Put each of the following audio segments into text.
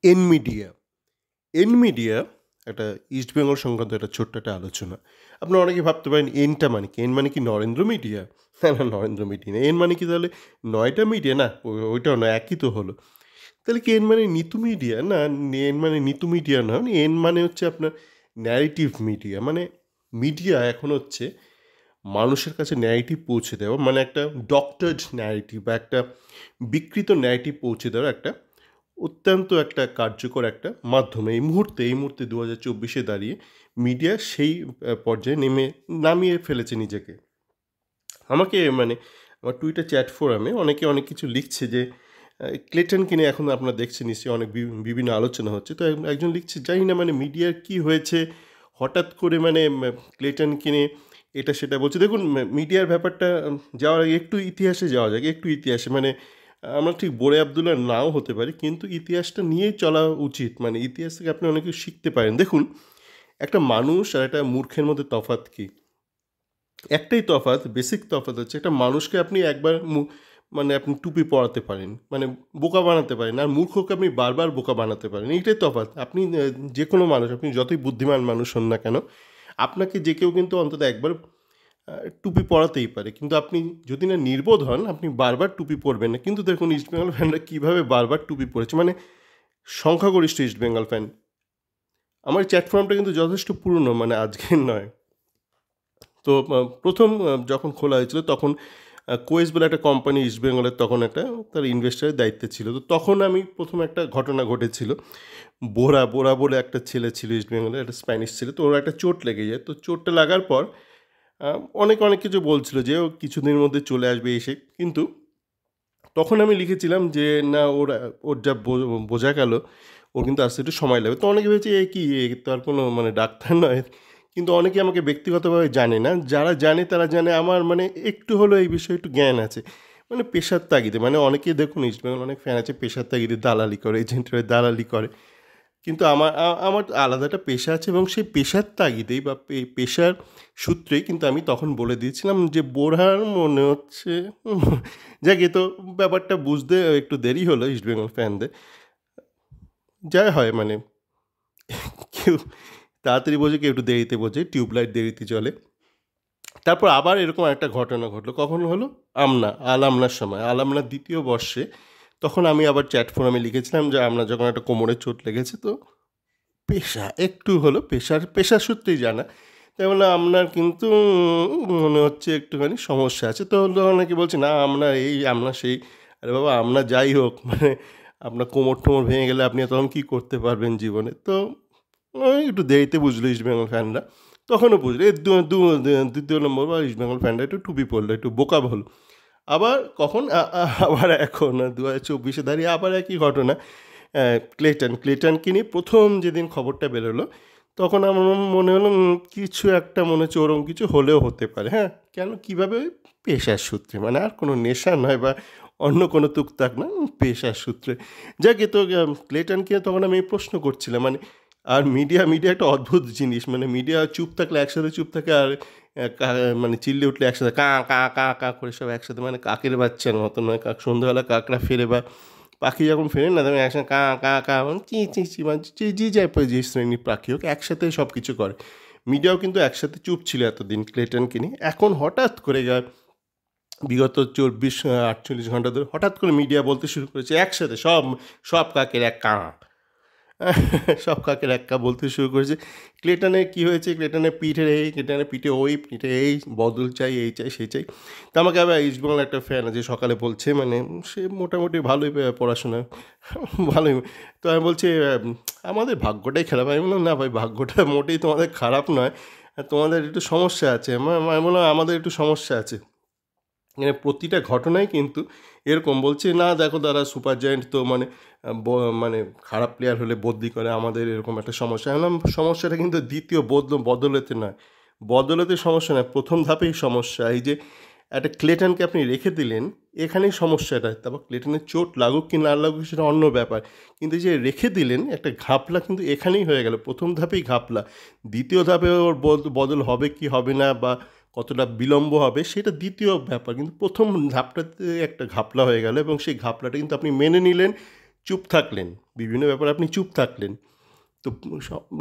N media N media একটা east Bengal সংক্রান্ত একটা ছোট্ট একটা আলোচনা। আপনারা অনেকে ভাবতে পারেন এনটা মানে কি? এন মানে কি নরেন্দ্র মিডিয়া? না, না, নরেন্দ্র মিডিয়া না। এন মানে কি তাহলে ৯টা মিডিয়া? না, ওইটাও না, একই তো হলো। তাহলে কি এন মানে নিতু মিডিয়া? না, এন মানে নিতু মিডিয়া না। এন মানে হচ্ছে আপনার ন্যারেটিভ মিডিয়া। মানে মিডিয়া এখন হচ্ছে মানুষের কাছে ন্যারেটিভ পৌঁছে দেওয়া, মানে একটা ডক্টরড ন্যারেটিভ বা একটা বিকৃত ন্যারেটিভ পৌঁছে দেওয়ার একটা অত্যন্ত একটা কার্যকর একটা মাধ্যম। এই মুহূর্তে 2024-এ দাঁড়িয়ে মিডিয়া সেই পর্যায়ে নামিয়ে ফেলেছে নিজেকে। আমাকে মানে আমার টুইটার চ্যাট ফোরামে অনেকে অনেক কিছু লিখছে যে ক্লেটনকে নিয়ে এখন আপনারা দেখছেন নিশ্চয়ই অনেক বিভিন্ন আলোচনা হচ্ছে। তো একজন লিখছে, জানি না মানে মিডিয়ার কি হয়েছে, হঠাৎ করে মানে ক্লেটনকে নিয়ে এটা সেটা বলছে। দেখুন, মিডিয়ার ব্যাপারটা যাওয়ার আগে একটু ইতিহাসে যাওয়া যাক, একটু ইতিহাসে। মানে আমরা ঠিক বোরে আবদুল্লাহ নাও হতে পারি, কিন্তু ইতিহাসটা নিয়েই চলা উচিত। মানে ইতিহাস থেকে আপনি অনেক কিছু শিখতে পারেন। দেখুন, একটা মানুষ আর একটা মূর্খের মধ্যে তফাৎ কী? একটাই তফাৎ, বেসিক তফাৎ হচ্ছে একটা মানুষকে আপনি একবার মানে আপনি টুপি পরাতে পারেন, মানে বোকা বানাতে পারেন, আর মূর্খকে আপনি বারবার বোকা বানাতে পারেন। এইটাই তফাৎ। আপনি যে কোনো মানুষ, আপনি যতই বুদ্ধিমান মানুষ হন না কেন, আপনাকে যে কেউ কিন্তু অন্তত একবার টুপি পরাতেই পারে। কিন্তু আপনি যদি না নির্বোধ হন, আপনি বারবার টুপি পরবেন না। কিন্তু দেখুন ইস্টবেঙ্গল ফ্যানরা কীভাবে বারবার টুপি পরেছে, মানে সংখ্যাগরিষ্ঠ ইস্টবেঙ্গল ফ্যান। আমার চ্যাট ফর্মটা কিন্তু যথেষ্ট পুরনো, মানে আজকের নয়। তো প্রথম যখন খোলা হয়েছিল তখন কোয়েস বলে একটা কোম্পানি ইস্টবেঙ্গলের তখন একটা তার ইনভেস্টারের দায়িত্বে ছিল। তো তখন আমি প্রথম একটা ঘটনা ঘটেছিল। বোরা বোরা বলে একটা ছেলে ছিল ইস্টবেঙ্গলের, একটা স্প্যানিশ ছেলে। তো ওর একটা চোট লেগে যায়। তো চোটটা লাগার পর অনেক কিছু বলছিল যে ও কিছুদিনের মধ্যে চলে আসবে এসে। কিন্তু তখন আমি লিখেছিলাম যে না, ওর যা বোঝা গেল ওর কিন্তু আসতে একটু সময় লাগবে। তো অনেকে ভেবেছে এ কি, এ তো আর কোনো মানে ডাক্তার নয়। কিন্তু অনেকে আমাকে ব্যক্তিগতভাবে জানে না। যারা জানে তারা জানে আমার মানে একটু হলেও এই বিষয়ে একটু জ্ঞান আছে। মানে পেশার তাগিদে, মানে অনেকেই দেখুন ইস্টবেঙ্গল অনেক ফ্যান আছে পেশার তাগিদে দালালি করে, এজেন্টের দালালি করে। কিন্তু আমার আলাদা একটা পেশা আছে, এবং সেই পেশার তাগিদেই বা পেশার সূত্রেই কিন্তু আমি তখন বলে দিয়েছিলাম যে বোরহার মনে হচ্ছে যাক, এ তো ব্যাপারটা বুঝতে একটু দেরি হলো ইস্টবেঙ্গল ফ্যানদের। যাই হয় মানে কেউ তাড়াতাড়ি বোঝে, কেউ একটু দেরিতে বোঝে, টিউবলাইট দেরিতে জ্বলে। তারপর আবার এরকম একটা ঘটনা ঘটলো। কখন হলো? আল আমনার সময়, আল আমনার ২য় বর্ষে। তখন আমি আবার চ্যাট ফোরামে লিখেছিলাম যে আপনার যখন একটা কোমরে চোট লেগেছে, তো পেশা একটু হলো পেশার সূত্রেই জানা। তাই বললাম আপনার কিন্তু মনে হচ্ছে একটুখানি সমস্যা আছে। তো অনেকে বলছে না আপনার এই আপনার সেই। আরে বাবা, আপনার যাই হোক মানে আপনার কোমর-টোমর ভেঙে গেলে আপনি তখন কী করতে পারবেন জীবনে? তো ওই একটু দেরিতে বুঝলো ইস্টবেঙ্গল ফ্যানরা। তখনও বুঝলো। এর ২য় নম্বর বা ইস্টবেঙ্গল ফ্যানরা একটু টুপি পরলো, একটু বোকা হলো। আবার কখন? আবার এখন ২০২৪-এ দাঁড়িয়ে আবার একই ঘটনা। ক্লেটনকে নিয়ে প্রথম যেদিন খবরটা বেরোলো, তখন আমার মনে হলো কিছু একটা মনে হচ্ছে ওরকম কিছু হলেও হতে পারে। হ্যাঁ, কেন, কীভাবে? পেশার সূত্রে, মানে আর কোনো নেশা নয় বা অন্য কোনো তুকতাক না, পেশার সূত্রে। যাক, এ তো ক্লেটনকে তখন আমি প্রশ্ন করছিলাম মানে। আর মিডিয়া একটা অদ্ভুত জিনিস। মানে মিডিয়া চুপ থাকলে একসাথে চুপ থাকে, আর মানে চিল্লে উঠলে একসাথে কা কা কা কা করে সব একসাথে, মানে কাকের বাচ্চার মতো নয়। সন্ধ্যাবেলা কাকড়া ফেরে বা পাখি যখন ফেরে না, তখন একসাথে কা কা কা মানে চি চি চি, মানে যে যাই যে শ্রেণীর পাখি হোক একসাথে সব কিছু করে। মিডিয়াও কিন্তু একসাথে চুপ ছিল এতদিন ক্লেটনকে নিয়ে। এখন হঠাৎ করে বিগত 48 ঘন্টা ধরে হঠাৎ করে মিডিয়া বলতে শুরু করেছে একসাথে সব সব কাকের এক কা। সব কাকের এক কা বলতে শুরু করেছে। ক্লেটনের কী হয়েছে? ক্লেটনের পিঠের এই, ক্লেটনের পিঠে ওই, পিঠে এই, বদল চাই, এই চাই, সেই চাই। তো আমাকে আবার ইস্টবেঙ্গল একটা ফ্যান আছে সকালে বলছে, মানে সে মোটামুটি ভালোই পড়াশোনা ভালোই। তো আমি বলছি আমাদের ভাগ্যটাই খারাপ। আমি বললাম না ভাই, ভাগ্যটা মোটেই তোমাদের খারাপ নয়, তোমাদের একটু সমস্যা আছে। আমি বললাম আমাদের একটু সমস্যা আছে। মানে প্রতিটা ঘটনাই কিন্তু এরকম বলছে, না দেখো দাদা, সুপার জায়েন্ট তো মানে মানে খারাপ প্লেয়ার হলে বদলি করে, আমাদের এরকম একটা সমস্যা। আমি বললাম সমস্যাটা কিন্তু দ্বিতীয় বদলেতে নয়, বদলেতে সমস্যা নয়, প্রথম ধাপেই সমস্যা। এই যে একটা ক্লেটনকে আপনি রেখে দিলেন, এখানেই সমস্যাটা। তারপর ক্লেটনের চোট লাগুক কি না লাগুক সেটা অন্য ব্যাপার, কিন্তু যে রেখে দিলেন একটা ঘাপলা কিন্তু এখানেই হয়ে গেল, প্রথম ধাপেই ঘাপলা। দ্বিতীয় ধাপে ওর বদল হবে কি হবে না, বা কতটা বিলম্ব হবে সেটা দ্বিতীয় ব্যাপার, কিন্তু প্রথম ধাপটাতে একটা ঘাপলা হয়ে গেল, এবং সেই ঘাপলাটা কিন্তু আপনি মেনে নিলেন। চুপ থাকলেন, বিভিন্ন ব্যাপারে আপনি চুপ থাকলেন। তো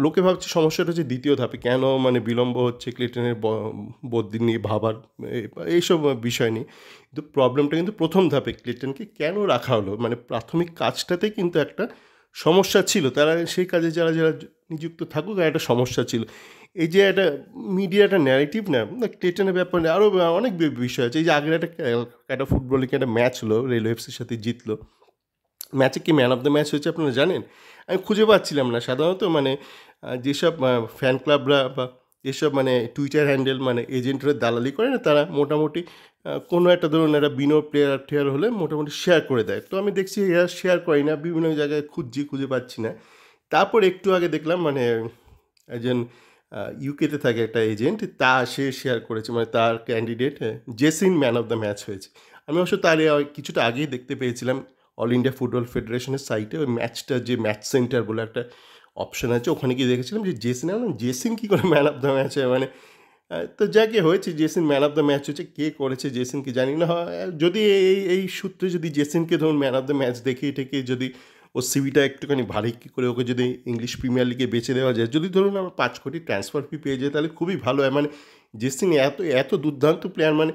লোকে ভাবছে সমস্যাটা হচ্ছে দ্বিতীয় ধাপে কেন মানে বিলম্ব হচ্ছে ক্লিটনের বদলি নিয়ে ভাবার এইসব বিষয় নিয়ে। কিন্তু প্রবলেমটা কিন্তু প্রথম ধাপে ক্লিটনকে কেন রাখা হলো মানে প্রাথমিক কাজটাতে কিন্তু একটা সমস্যা ছিল। তারা সেই কাজে যারা যারা নিযুক্ত থাকুক একটা সমস্যা ছিল। এই যে একটা মিডিয়া একটা ন্যারেটিভ না ক্লিটনের ব্যাপারে আরও অনেক বিষয় আছে। এই যে আগের একটা ফুটবল লিগে একটা ম্যাচ হলো রেলওয়ে এফসির সাথে জিতলো। ম্যাচে কি ম্যান অফ দ্য ম্যাচ হয়েছে আপনারা জানেন? আমি খুঁজে পাচ্ছিলাম না। সাধারণত মানে যেসব ফ্যান ক্লাবরা বা যেসব মানে টুইটার হ্যান্ডেল মানে এজেন্টরা দালালি করে না, তারা মোটামুটি কোনো একটা ধরুন একটা বিনো প্লেয়ার হলে মোটামুটি শেয়ার করে দেয়। তো আমি দেখছি এরা শেয়ার করেই না, বিভিন্ন জায়গায় খুঁজছি, খুঁজে পাচ্ছি না। তারপর একটু আগে দেখলাম মানে একজন ইউকেতে থাকে একটা এজেন্ট, সে শেয়ার করেছে মানে তার candidate Jesin man of the match হয়েছে। আমি অবশ্য তার কিছুটা আগেই দেখতে পেয়েছিলাম অল ইন্ডিয়া ফুটবল ফেডারেশনের সাইটে ওই ম্যাচটা যে ম্যাচ সেন্টার বলে একটা অপশন আছে, ওখানে গিয়ে দেখেছিলাম যে জেসিন কী করে ম্যান অফ দ্য ম্যাচ হয় মানে তো যাকে হয়েছে Jesin man of the match হচ্ছে, কে করেছে জেসিনকে জানি না। যদি এই সূত্রে যদি জেসিনকে ধরুন ম্যান অফ দ্য ম্যাচ দেখিয়ে টেকে যদি ওর সিভিটা একটুখানি ভারী করে ওকে যদি ইংলিশ প্রিমিয়ার লিগে বেছে দেওয়া যায়, যদি ধরুন আমরা 5 কোটি ট্রান্সফার ফি পেয়ে যাই, তাহলে খুবই ভালো হয়। মানে জেসিন এত এত দুর্দান্ত প্লেয়ার, মানে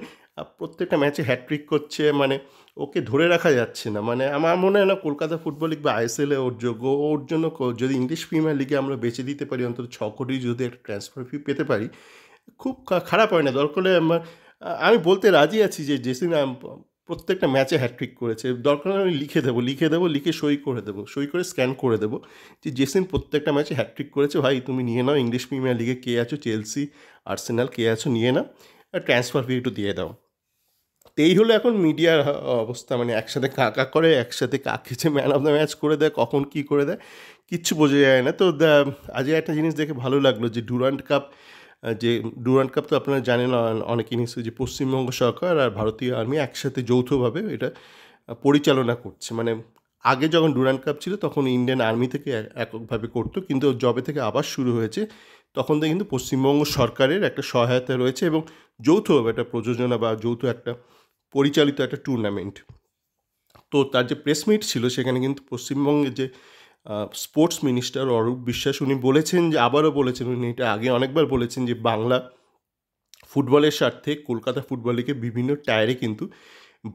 প্রত্যেকটা ম্যাচে হ্যাট্রিক করছে, মানে ওকে ধরে রাখা যাচ্ছে না। মানে আমার মনে হয় না কলকাতা ফুটবল লিগ বা আইএসএলে ওর যোগ্য। ওর জন্য যদি ইংলিশ প্রিমিয়ার লিগে আমরা বেছে দিতে পারি, অন্তত 6 কোটি যদি একটা ট্রান্সফার ফি পেতে পারি, খুব খারাপ হয় না। দরকার হলে আমি বলতে রাজি আছি যে জেসিন প্রত্যেকটা ম্যাচে হ্যাট্রিক করেছে। দরকার হলে আমি লিখে সই করে দেবো, সই করে স্ক্যান করে দেবো যে জেসিন প্রত্যেকটা ম্যাচে হ্যাট্রিক করেছে। ভাই তুমি নিয়ে নাও, ইংলিশ প্রিমিয়ার লিগে কে আছো, চেলসি, আর্সেনাল কে আছো, নিয়ে নাও, ট্রান্সফার ফি একটু দিয়ে দাও। তো এই হলো এখন মিডিয়ার অবস্থা। মানে একসাথে কাকা করে, একসাথে কাকেছে ম্যান অফ দ্য ম্যাচ করে দেয়, কখন কী করে দেয় কিচ্ছু বোঝা যায় না। তো আজকে একটা জিনিস দেখে ভালো লাগলো যে ডুরান্ড কাপ তো আপনারা জানেন অনেকে নিশ্চয়ই, যে পশ্চিমবঙ্গ সরকার আর ভারতীয় আর্মি একসাথে যৌথভাবে এটা পরিচালনা করছে। মানে আগে যখন ডুরান্ড কাপ ছিল তখন ইন্ডিয়ান আর্মি থেকে এককভাবে করতো, কিন্তু যবে থেকে আবার শুরু হয়েছে তখন থেকে কিন্তু পশ্চিমবঙ্গ সরকারের একটা সহায়তা রয়েছে এবং যৌথভাবে একটা প্রযোজনা বা যৌথ একটা পরিচালিত একটা টুর্নামেন্ট। তো তার যে প্রেস মিট ছিল সেখানে কিন্তু পশ্চিমবঙ্গের যে স্পোর্টস মিনিস্টার অরূপ বিশ্বাস, উনি বলেছেন যে, আবারও বলেছেন, উনি এটা আগে অনেকবার বলেছেন যে বাংলা ফুটবলের স্বার্থে কলকাতা ফুটবল লিগে বিভিন্ন টায়ারে কিন্তু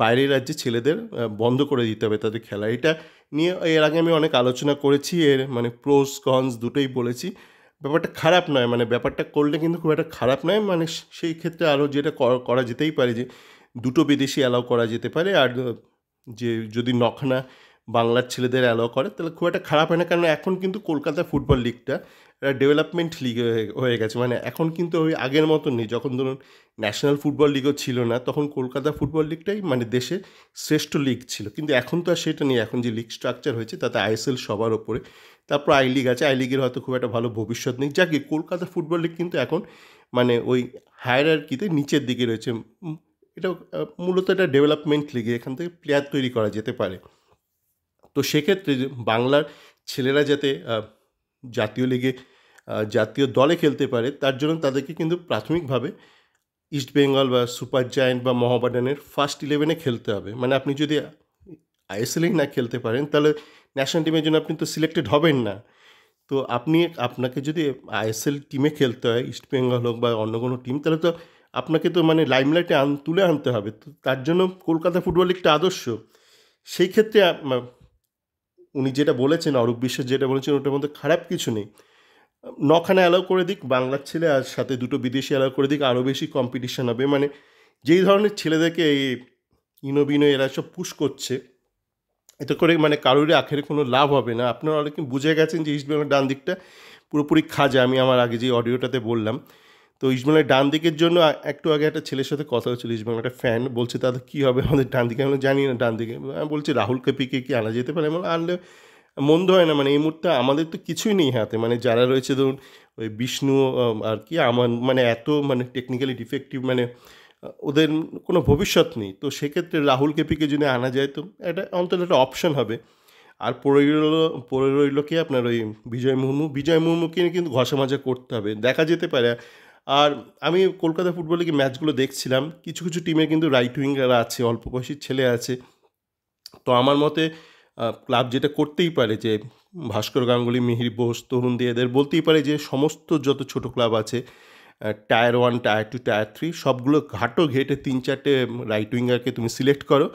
বাইরের রাজ্যে ছেলেদের বন্ধ করে দিতে হবে তাদের খেলা। এটা নিয়ে এর আগে আমি অনেক আলোচনা করেছি, এর মানে প্রোস কনস দুটোই বলেছি। ব্যাপারটা খারাপ নয়, মানে ব্যাপারটা করলে কিন্তু খুব একটা খারাপ নয়। মানে সেই ক্ষেত্রে আরও যেটা করা যেতেই পারে যে দুটো বিদেশি অ্যালাউ করা যেতে পারে, আর যে যদি নখানা বাংলার ছেলেদের অ্যালাউ করে তাহলে খুব একটা খারাপ হয় না। কারণ এখন কিন্তু কলকাতা ফুটবল লিগটা ডেভেলপমেন্ট লিগ হয়ে গেছে। মানে এখন কিন্তু ওই আগের মতন নেই। যখন ধরুন ন্যাশনাল ফুটবল লিগও ছিল না, তখন কলকাতা ফুটবল লিগটাই মানে দেশের শ্রেষ্ঠ লিগ ছিল। কিন্তু এখন তো আর সেটা নেই। এখন যে লিগ স্ট্রাকচার হয়েছে তাতে আইএসএল সবার ওপরে, তারপর আই লিগ আছে। আই লিগের হয়তো খুব একটা ভালো ভবিষ্যৎ নেই। যাকে কলকাতা ফুটবল লিগ কিন্তু এখন মানে ওই হায়ারার্কিতে নিচের দিকে রয়েছে। এটা মূলত একটা ডেভেলপমেন্ট লিগে, এখান থেকে প্লেয়ার তৈরি করা যেতে পারে। তো সেক্ষেত্রে বাংলার ছেলেরা যাতে জাতীয় লিগে জাতীয় দলে খেলতে পারে, তার জন্য তাদেরকে কিন্তু প্রাথমিকভাবে ইস্টবেঙ্গল বা সুপার জায়ান্ট বা মোহামেডানের ফার্স্ট 11-এ খেলতে হবে। মানে আপনি যদি আইএসএলেই না খেলতে পারেন, তাহলে ন্যাশনাল টিমের জন্য আপনি তো সিলেক্টেড হবেন না। তো আপনাকে যদি আইএসএল টিমে খেলতে হয়, ইস্টবেঙ্গল হোক বা অন্য কোনো টিম, তাহলে তো আপনাকে তো মানে লাইমলাইটে তুলে আনতে হবে। তো তার জন্য কলকাতা ফুটবল লিগটা আদর্শ। সেই ক্ষেত্রে উনি যেটা বলেছেন, অরূপ বিশ্বাস যেটা বলেছেন, ওটার মধ্যে খারাপ কিছু নেই। 9খানা অ্যালাউ করে দিক বাংলার ছেলে, আর সাথে 2টো বিদেশি অ্যালাউ করে দিক, আরও বেশি কম্পিটিশান হবে। মানে যেই ধরনের ছেলেদেরকে এই ইনোবিনো এরা সব পুশ করছে, এতে করে মানে কারোরই আখেরে কোনো লাভ হবে না। আপনারা অনেকে বুঝে গেছেন যে ইস্টবেঙ্গলের ডান দিকটা পুরোপুরি খাজা। আমি আমার আগে যে অডিওটাতে বললাম, তো ইস্টবেঙ্গলের ডান দিকের জন্য একটু আগে একটা ছেলের সাথে কথা হচ্ছিল, ইস্টবেঙ্গল একটা ফ্যান, বলছে তাদের কী হবে আমাদের ডান দিকে। আমি জানি না ডান দিকে। আমি বলছি রাহুল কেপিকে কি আনা যেতে পারে? মানে আনলে মন্দ হয় না। মানে এই মুহূর্তে আমাদের তো কিছুই নেই হাতে। মানে যারা রয়েছে ধরুন ওই বিষ্ণু আর কি আমার মানে এত মানে টেকনিক্যালি ডিফেক্টিভ, মানে ওদের কোনো ভবিষ্যৎ নেই। তো সেক্ষেত্রে রাহুল কেপিকে যদি আনা যায় তো এটা অন্তত একটা অপশন হবে। আর পড়ে রইল কি আপনার ওই বিজয় মুর্মুকে কিন্তু ঘষা মাজা করতে হবে, দেখা যেতে পারে। আর আমি কলকাতা ফুটবল লিগের ম্যাচগুলো দেখছিলাম, কিছু কিছু টিমে কিন্তু রাইট উইঙ্গার আছে, অল্প বয়সী ছেলে আছে। তো আমার মতে ক্লাব যেটা করতেই পারে যে ভাস্কর গাঙ্গুলি, মিহির বোস, তরুণ দিয়ে এদের বলতেই পারে যে সমস্ত যত ছোট ক্লাব আছে টায়ার 1, টায়ার 2, টায়ার 3 সবগুলো ঘাটো, ঘেঁটে ৩-৪টে রাইট উইঙ্গারকে তুমি সিলেক্ট করো।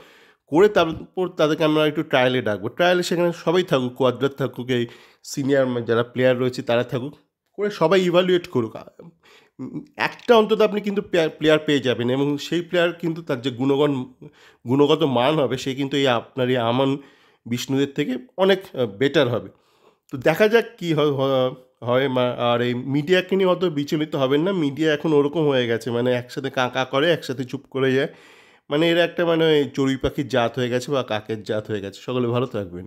করে তারপর তাদেরকে আমরা একটু ট্রায়ালে ডাকবো। ট্রায়ালে সেখানে সবাই থাকুক, কোয়াদ্রাত থাকুক, এই সিনিয়র যারা প্লেয়ার রয়েছে তারা থাকুক, করে সবাই ইভালুয়েট করুক। একটা অন্তত আপনি কিন্তু প্লেয়ার পেয়ে যাবেন এবং সেই প্লেয়ার কিন্তু তার যে গুণগত মান হবে সে কিন্তু এই আপনার এই আমান বিষ্ণুদের থেকে অনেক বেটার হবে। তো দেখা যাক কী হয় আর এই মিডিয়াকে নিয়ে অত বিচলিত হবেন না। মিডিয়া এখন ওরকম হয়ে গেছে, মানে একসাথে কাঁ কাঁ করে, একসাথে চুপ করে যায়। মানে এরা একটা মানে চড়ুই পাখির জাত হয়ে গেছে বা কাকের জাত হয়ে গেছে। সকলে ভালো থাকবেন।